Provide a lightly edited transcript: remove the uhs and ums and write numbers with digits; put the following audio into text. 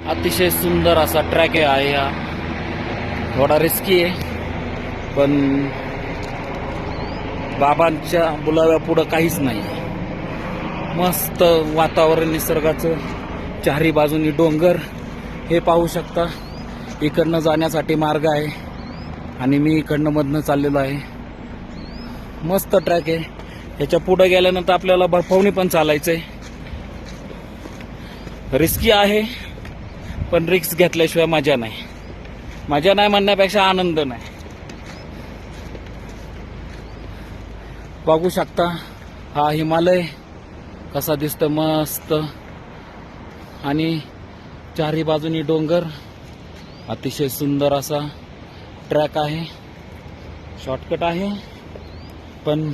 अतिशय सुंदर असा ट्रॅक आहे हा. थोडा रिस्की आहे, पण बाबांच्या बुलाव्या पुढं काहीच नाही. मस्त वातावरण निसर्गाचं, चारी बाजूनी डोंगर हे पाहू शकता. इकडनं जाण्यासाठी मार्ग आहे आणि मी इकडनं मधनं चाललेलो आहे. मस्त ट्रॅक आहे. ह्याच्या पुढे गेल्यानंतर आपल्याला बर्फावनी पण चालायचंय. रिस्की आहे, पण रिस्क घेतल्याशिवाय मजा नाही. मजा नाही म्हणण्यापेक्षा आनंद नाही. बघू शकता हा हिमालय कसा दिसतो मस्त, आणि चारी बाजूनी डोंगर. अतिशय सुंदर असा ट्रॅक आहे. शॉर्टकट आहे, पण